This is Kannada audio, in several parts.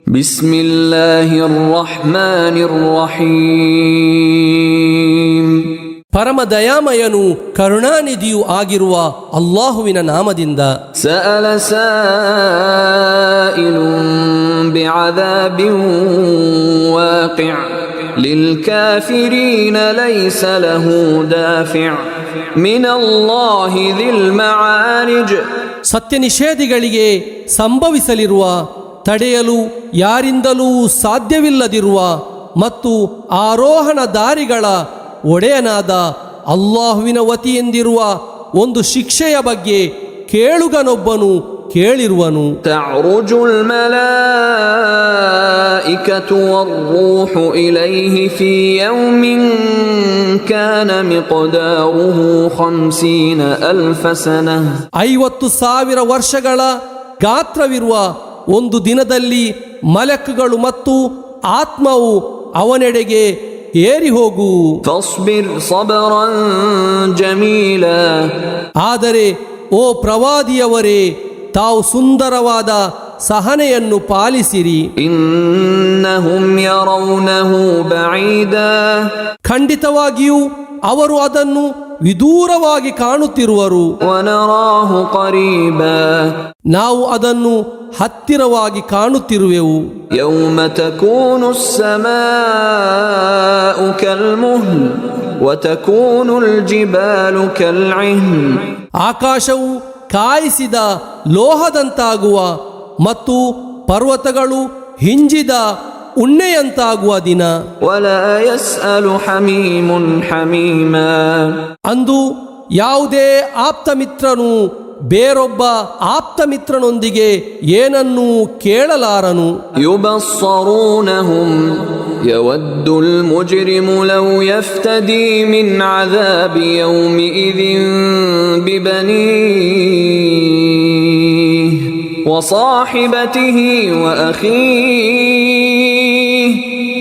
ಬಿಸ್ಮಿಲ್ಲಾಹಿರ್ ರಹ್ಮಾನಿರ್ ರಹೀಮ್. ಪರಮ ದಯಾಮಯನು ಕರುಣಾನಿಧಿಯೂ ಆಗಿರುವ ಅಲ್ಲಾಹುವಿನ ನಾಮದಿಂದ. ಸಅಲ ಸಾಯಿಲುನ್ ಬಿಅದಾಬಿನ್ ವಾಕಿಅ್ ಲಿಲ್ಕಾಫಿರೀನ ಲೈಸ ಲಹು ದಾಫಿಅ್ ಮಿನಲ್ಲಾಹಿ ದಿಲ್ ಮಆರಿಜ್. ಸತ್ಯ ನಿಷೇಧಿಗಳಿಗೆ ಸಂಭವಿಸಲಿರುವ, ತಡೆಯಲು ಯಾರಿಂದಲೂ ಸಾಧ್ಯವಿಲ್ಲದಿರುವ ಮತ್ತು ಆರೋಹಣ ದಾರಿಗಳ ಒಡೆಯನಾದ ಅಲ್ಲಾಹುವಿನ ವತಿಯೆಂದಿರುವ ಒಂದು ಶಿಕ್ಷೆಯ ಬಗ್ಗೆ ಕೇಳುಗನೊಬ್ಬನು ಕೇಳಿರುವನು. ತಅರುಜುಲ್ ಮಲಾಯಿಕತು ವರ್ರೂಹು ಇಲೈಹಿ ಫೀ ಯೌಮಿನ್ ಕಾನ ಮಿಕ್ದಾರುಹು 50,000 ಸನಹ. 50,000 ವರ್ಷಗಳ ಗಾತ್ರವಿರುವ ಒಂದು ದಿನದಲ್ಲಿ ಮಲಕುಗಳು ಮತ್ತು ಆತ್ಮವು ಅವನೆಡೆಗೆ ಏರಿ ಹೋಗು. ಫಸ್ಬಿರ್ ಸಬರನ್ ಜಮೀಲಾ. ಆದರೆ ಓ ಪ್ರವಾದಿಯವರೇ, ತಾವು ಸುಂದರವಾದ ಸಹನೆಯನ್ನು ಪಾಲಿಸಿರಿ. ಇನ್ನಹುಂ ಯರೌನಹು ಬഈದಾ. ಖಂಡಿತವಾಗಿಯೂ ಅವರು ಅದನ್ನು ವಿದೂರವಾಗಿ ಕಾಣುತ್ತಿರುವರು. ವನರಾಹು ಕರೀಬಾ. ನಾವು ಅದನ್ನು ಹತ್ತಿರವಾಗಿ ಕಾಣುತ್ತಿರುವೆವು. ಯೌಮ ತಕೂನು ಸ್ಸಮಾഉ ಕಲ್ಮುಹ್ಲ್ ವತಕೂನುಲ್ ಜಿಬಾಲು ಕಲ್ಇಹ್ನ್. ಆಕಾಶವು ಕಾಯಿಸಿದ ಲೋಹದಂತಾಗುವ ಮತ್ತು ಪರ್ವತಗಳು ಹಿಂಜಿದ ಉಣ್ಣೆಯಂತಾಗುವ ದಿನ. ವಲಾ ಯಸ್ಅಲು ಹಮೀಮುನ್ ಹಮೀಮಾ. ಅಂದು ಯಾವುದೇ ಆಪ್ತಮಿತ್ರನು ಬೇರೊಬ್ಬ ಆಪ್ತಮಿತ್ರನೊಂದಿಗೆ ಏನನ್ನೂ ಕೇಳಲಾರನು. ಯುಬಸ್ಸರೂನಹುಂ ಯವದ್ದುಲ್ ಮುಜ್ರಿಮು ಲೌ ಯಫ್ತದಿ ಮಿನ್ ಅಜಾಬಿ ಯೌಮಿಇದಿನ್ ಬಿಬನೀಹಿ ವಸಾಹಿಬತಿಹಿ ವಅಖೀಹಿ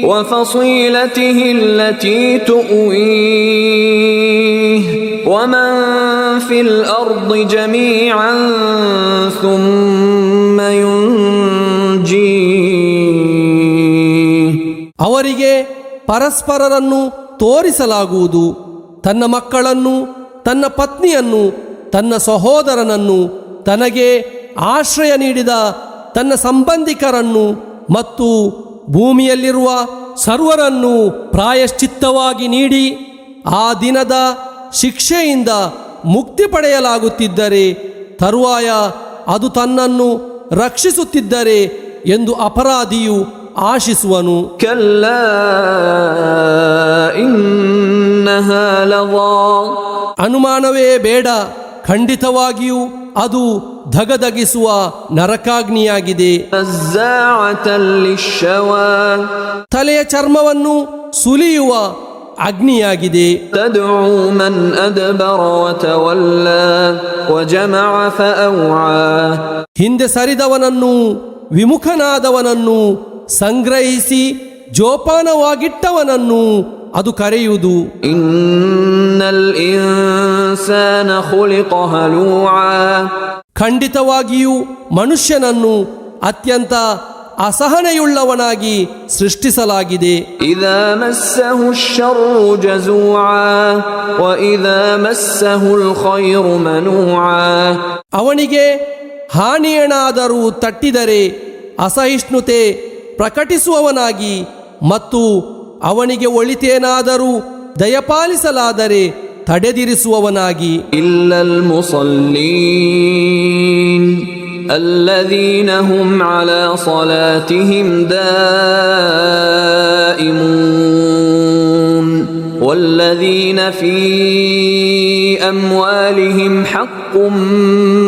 وفصيلته التي تؤويه ومن في الأرض جميعا ثم ينجيه. ಅವರಿಗೆ ಪರಸ್ಪರರನ್ನು ತೋರಿಸಲಾಗುವುದು. ತನ್ನ ಮಕ್ಕಳನ್ನು, ತನ್ನ ಪತ್ನಿಯನ್ನು, ತನ್ನ ಸಹೋದರನನ್ನು, ತನಗೆ ಆಶ್ರಯ ನೀಡಿದ ತನ್ನ ಸಂಬಂಧಿಕರನ್ನು ಮತ್ತು ಭೂಮಿಯಲ್ಲಿರುವ ಸರ್ವರನ್ನು ಪ್ರಾಯಶ್ಚಿತ್ತವಾಗಿ ನೀಡಿ ಆ ದಿನದ ಶಿಕ್ಷೆಯಿಂದ ಮುಕ್ತಿ ಪಡೆಯಲಾಗುತ್ತಿದ್ದರೆ, ತರುವಾಯ ಅದು ತನ್ನನ್ನು ರಕ್ಷಿಸುತ್ತಿದ್ದರೆ ಎಂದು ಅಪರಾಧಿಯು ಆಶಿಸುವನು. ಕಲ್ಲಾ ಇನ್ನಹಾ ಲظಾ. ಅನುಮಾನವೇ ಬೇಡ, ಖಂಡಿತವಾಗಿಯೂ ಅದು ಧಗಧಗಿಸುವ ನರಕಾಗ್ನಿಯಾಗಿದೆ. ನಜ್ಜಾಅತನ್ ಲಿಶ್ಶವಾ. ತಲೆಯ ಚರ್ಮವನ್ನು ಸುಲಿಯುವ ಅಗ್ನಿಯಾಗಿದೆ. ತದ್ಉ ಮನ್ ಅದ್ಬರ ವತವಲ್ಲಾ ವಜಮಅ ಫಅವ್ಆ. ಹಿಂದೆ ಸರಿದವನನ್ನು, ವಿಮುಖನಾದವನನ್ನು, ಸಂಗ್ರಹಿಸಿ ಜೋಪಾನವಾಗಿಟ್ಟವನನ್ನು ಅದು ಕರೆಯುವುದು. ಇನ್ನಲ್ ಇನ್ಸಾನ ಖುಲಿಕ ಹಲೂಆ. ಖಂಡಿತವಾಗಿಯೂ ಮನುಷ್ಯನನ್ನು ಅತ್ಯಂತ ಅಸಹನೆಯುಳ್ಳವನಾಗಿ ಸೃಷ್ಟಿಸಲಾಗಿದೆ. ಇದಾ ಮಸ್ಸಹು ಶರ್ರು ಜಜೂಆ ವಇದಾ ಮಸ್ಸಹುಲ್ ಖೈರು ಮನೂಆ. ಅವನಿಗೆ ಹಾನಿಯೇನಾದರೂ ತಟ್ಟಿದರೆ ಅಸಹಿಷ್ಣುತೆ ಪ್ರಕಟಿಸುವವನಾಗಿ ಮತ್ತು ಅವನಿಗೆ ಒಳಿತೇನಾದರೂ ದಯಪಾಲಿಸಲಾದರೆ ತಡೆದಿರಿಸುವವನಾಗಿ. ಇಲ್ಲಲ್ ಮುಸಲ್ಲೀನ್ ಅಲ್ಲದೀನ ಹುಂ ಅಲಾ ಸಲಾತಿಹಿಂ ದಾಯಿಮೂನ್ ವಲ್ಲದೀನ ಫೀ ಅಮ್ವಾಲಿಹಿಂ ಹಕ್ಕುಂ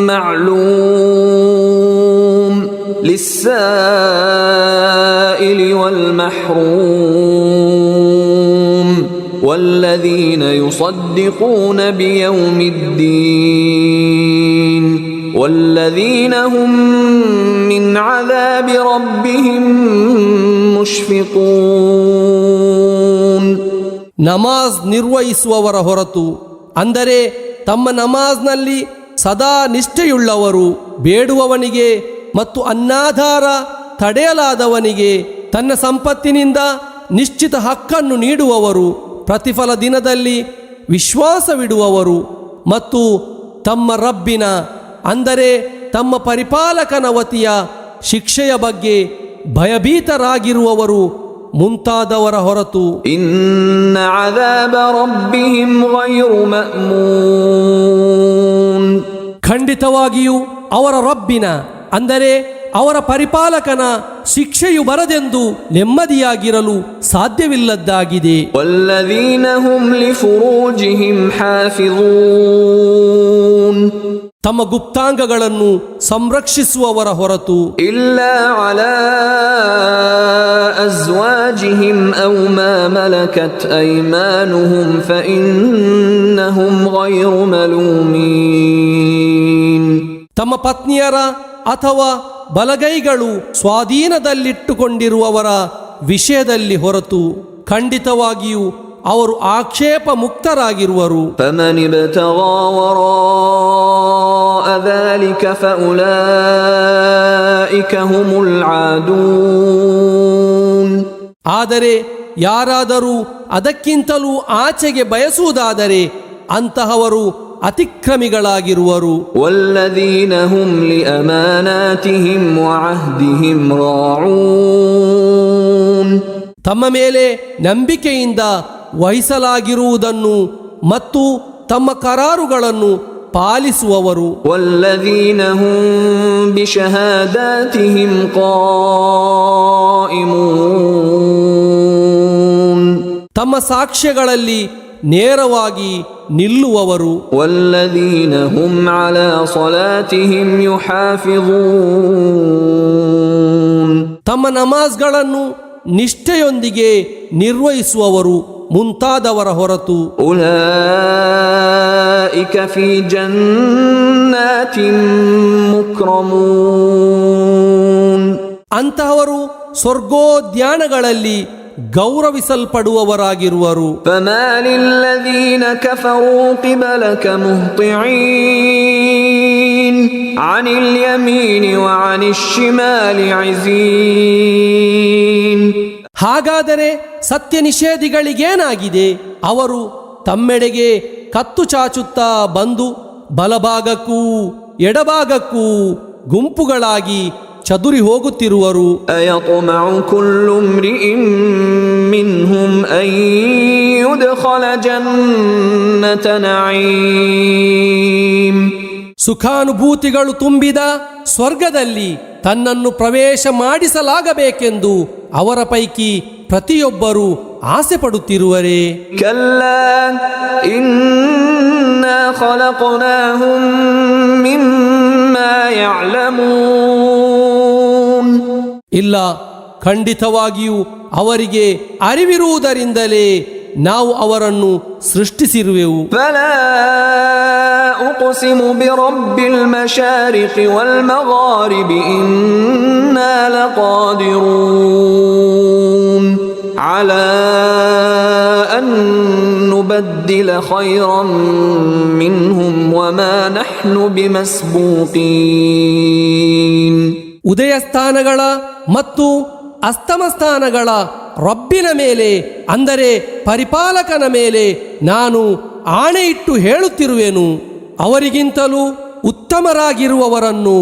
ಮಅಲೂಮ್ ಲಿಸ್ಸಾಯಿಲಿ ವಲ್ ಮಹ್ರೂಮ್ والذين يصدقون بيوم الدين والذين هم من عذاب ربهم مشفقون. ನಮಾಜ್ ನಿರ್ವಹಿಸುವವರ ಹೊರತು, ಅಂದರೆ ತಮ್ಮ ನಮಾಜ್ನಲ್ಲಿ ಸದಾ ನಿಷ್ಠೆಯುಳ್ಳವರು, ಬೇಡುವವನಿಗೆ ಮತ್ತು ಅನ್ನಾಧಾರ ತಡೆಯಲಾದವನಿಗೆ ತನ್ನ ಸಂಪತ್ತಿನಿಂದ ನಿಶ್ಚಿತ ಹಕ್ಕನ್ನು ನೀಡುವವರು, ಪ್ರತಿಫಲ ದಿನದಲ್ಲಿ ವಿಶ್ವಾಸವಿಡುವವರು ಮತ್ತು ತಮ್ಮ ರಬ್ಬಿನ ಅಂದರೆ ತಮ್ಮ ಪರಿಪಾಲಕನ ವತಿಯ ಶಿಕ್ಷೆಯ ಬಗ್ಗೆ ಭಯಭೀತರಾಗಿರುವವರು ಮುಂತಾದವರ ಹೊರತು ಇನ್ನ ಅದಾಬ ರಬ್ಬಿಹಿಂ ಗೈರು ಮಅಮೂನ್, ಖಂಡಿತವಾಗಿಯೂ ಅವರ ರಬ್ಬಿನ ಅಂದರೆ ಅವರ ಪರಿಪಾಲಕನ ಶಿಕ್ಷೆಯು ಬರದೆಂದು ನೆಮ್ಮದಿಯಾಗಿರಲು ಸಾಧ್ಯವಿಲ್ಲದ್ದಾಗಿದೆ. ವಲ್ಲದೀನ ಹುಂ ಲಿಫುರೂಜಿಹಿಂ ಹಾಫಿಜೂನ್, ತಮ್ಮ ಗುಪ್ತಾಂಗಗಳನ್ನು ಸಂರಕ್ಷಿಸುವವರ ಹೊರತು ಇಲ್ಲಾ ಅಲಾ ಅಜ್ವಾಜಿಹಿಂ ಔ ಮಾ ಮಲಕತ್ ಐಮಾನುಹುಂ ಫಇನ್ನಹುಂ ಗೈರು ಮಲೂಮೀನ್, ತಮ್ಮ ಪತ್ನಿಯರ ಅಥವಾ ಬಲಗೈಗಳು ಸ್ವಾಧೀನದಲ್ಲಿಟ್ಟುಕೊಂಡಿರುವವರ ವಿಷಯದಲ್ಲಿ ಹೊರತು ಖಂಡಿತವಾಗಿಯೂ ಅವರು ಆಕ್ಷೇಪ ಮುಕ್ತರಾಗಿರುವರು. ಫಮನ್ ಇಬ್ತಗಾ ವರಾಅ ذلك فأولئك هم العادون, ಆದರೆ ಯಾರಾದರೂ ಅದಕ್ಕಿಂತಲೂ ಆಚೆಗೆ ಬಯಸುವುದಾದರೆ ಅಂತಹವರು ಅತಿಕ್ರಮಿಗಳಾಗಿರುವರು. ವಲ್ಲದೀನ ಹುಂ ಲಿಅಮಾನಾತಿಹಿಂ ವಅಹ್ದಿಹಿಂ ರಾಊನ್, ತಮ್ಮ ಮೇಲೆ ನಂಬಿಕೆಯಿಂದ ವಹಿಸಲಾಗಿರುವುದನ್ನು ಮತ್ತು ತಮ್ಮ ಕರಾರುಗಳನ್ನು ಪಾಲಿಸುವವರು. ವಲ್ಲದೀನ ಹುಂ ಬಿಶಹಾದಾತಿಹಿಂ ಕಾಯಿಮೂನ್, ತಮ್ಮ ಸಾಕ್ಷ್ಯಗಳಲ್ಲಿ ನೇರವಾಗಿ ನಿಲ್ಲುವವರು. ವಲ್ಲದೀನ ಹುಂ ಅಲಾ ಸಲಾತಿಹಿಂ ಯುಹಾಫಿಜೂನ್, ತಮ್ಮ ನಮಾಜ್ಗಳನ್ನು ನಿಷ್ಠೆಯೊಂದಿಗೆ ನಿರ್ವಹಿಸುವವರು ಮುಂತಾದವರ ಹೊರತು ಉಲೈಕ ಫೀ ಜನ್ನಾತಿನ್ ಮುಕ್ರಮೂನ್, ಅಂತಹವರು ಸ್ವರ್ಗೋದ್ಯಾನಗಳಲ್ಲಿ ಗೌರವಿಸಲ್ಪಡುವವರಾಗಿರುವರು. ಫಮಾ ಲಿಲ್ಲದೀನ ಕಫರೂ ಕಿಬಲಕ ಮುಹ್ತಿഈನ್ ಅನಿಲ್ ಯಮೀನಿ ವಅನಿಶ್ ಶಿಮಾಲಿ ಇಝೀನ್, ಹಾಗಾದರೆ ಸತ್ಯ ನಿಷೇಧಿಗಳಿಗೇನಾಗಿದೆ? ಅವರು ತಮ್ಮೆಡೆಗೆ ಕತ್ತು ಚಾಚುತ್ತಾ ಬಂದು ಬಲಭಾಗಕ್ಕೂ ಎಡಭಾಗಕ್ಕೂ ಗುಂಪುಗಳಾಗಿ ಚದುರಿ ಹೋಗುತ್ತಿರುವರು. ಅಯತ್ಮಉ ಕುಲ್ಲು ಇಮ್ರಿಇನ್ ಮಿನ್ಹುಂ ಅನ್ ಯುದ್ಖಲ ಜನ್ನತ ನഈಮ್, ಸುಖಾನುಭೂತಿಗಳು ತುಂಬಿದ ಸ್ವರ್ಗದಲ್ಲಿ ತನ್ನನ್ನು ಪ್ರವೇಶ ಮಾಡಿಸಲಾಗಬೇಕೆಂದು ಅವರ ಪೈಕಿ ಪ್ರತಿಯೊಬ್ಬರೂ ಆಸೆ ಪಡುತ್ತಿರುವರೇ? ಕಲ್ಲಾ ಇನ್ನಾ ಖಲಕ್ನಾಹುಂ ಮಿಮ್ಮಾ ಯಅಲಮೂನ್, ಇಲ್ಲ, ಖಂಡಿತವಾಗಿಯೂ ಅವರಿಗೆ ಅರಿವಿರುವುದರಿಂದಲೇ ನಾವು ಅವರನ್ನು ಸೃಷ್ಟಿಸಿರುವೆವು. ಫಲಾ ಉಕ್ಸಿಮು ಬಿರಬ್ಬಿಲ್ ಮಶಾರಿಕಿ ವಲ್ ಮಗಾರಿಬಿ ಇನ್ನಾ ಲಕಾದಿರೂನ್ ಅಲಾ ಅನ್ ನುಬದ್ದಿಲ ಖೈರನ್ ಮಿನ್ಹುಂ ವಮಾ ನಹ್ನು ಬಿಮಸ್ಬೂಕೀನ್, ಉದಯಸ್ಥಾನಗಳ ಮತ್ತು ಅಸ್ತಮಸ್ಥಾನಗಳ ರಬ್ಬಿನ ಮೇಲೆ ಅಂದರೆ ಪರಿಪಾಲಕನ ಮೇಲೆ ನಾನು ಆಣೆಯಿಟ್ಟು ಹೇಳುತ್ತಿರುವೆನು, ಅವರಿಗಿಂತಲೂ ಉತ್ತಮರಾಗಿರುವವರನ್ನು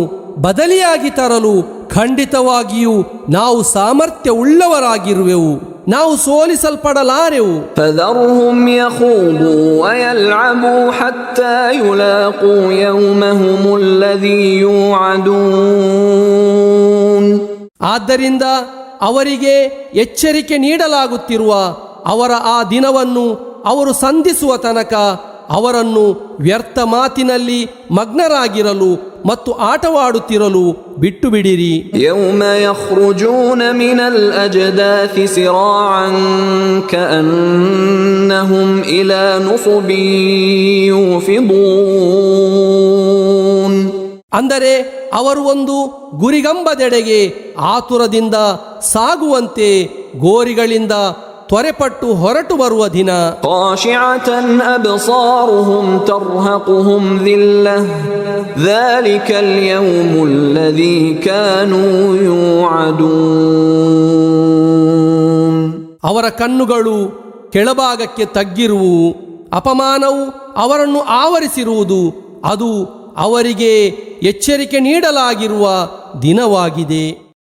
ಬದಲಿಯಾಗಿ ತರಲು ಖಂಡಿತವಾಗಿಯೂ ನಾವು ಸಾಮರ್ಥ್ಯ ಉಳ್ಳವರಾಗಿರುವೆವು, ನಾವು ಸೋಲಿಸಲ್ಪಡಲಾರೆವು. ಫದರ್ಹುಂ ಯಖೂದು ವಯಲ್ಅಬು ಹತ್ತಾ ಯುಲಾಕು ಯೌಮಹುಮುಲ್ಲದೀ ಯೂಅದೂನ್, ಆದ್ದರಿಂದ ಅವರಿಗೆ ಎಚ್ಚರಿಕೆ ನೀಡಲಾಗುತ್ತಿರುವ ಅವರ ಆ ದಿನವನ್ನು ಅವರು ಸಂಧಿಸುವ ತನಕ ಅವರನ್ನು ವ್ಯರ್ಥ ಮಾತಿನಲ್ಲಿ ಮಗ್ನರಾಗಿರಲು ಮತ್ತು ಆಟವಾಡುತ್ತಿರಲು ಬಿಟ್ಟು ಬಿಡಿರಿ. ಯೌಮ ಯಖ್ರುಜೂನ ಮಿನಲ್ ಅಜ್ದಾಥಿ ಸಿರಾಅನ್ ಕಅನ್ನಹುಂ ಇಲಾ ನುಸುಬಿನ್ ಯೂಫಿದೂನ್, ಅಂದರೆ ಅವರು ಒಂದು ಗುರಿಗಂಬದೆಡೆಗೆ ಆತುರದಿಂದ ಸಾಗುವಂತೆ ಗೋರಿಗಳಿಂದ ತ್ವರೆಪಟ್ಟು ಹೊರಟು ಬರುವ ದಿನ. خاشعة أبصارهم ترهقهم ذلة ذلك اليوم الذي كانوا يوعدون. ಅವರ ಕಣ್ಣುಗಳು ಕೆಳಭಾಗಕ್ಕೆ ತಗ್ಗಿರುವು, ಅಪಮಾನವು ಅವರನ್ನು ಆವರಿಸಿರುವುದು. ಅದು ಅವರಿಗೆ ಎಚ್ಚರಿಕೆ ನೀಡಲಾಗಿರುವ ದಿನವಾಗಿದೆ.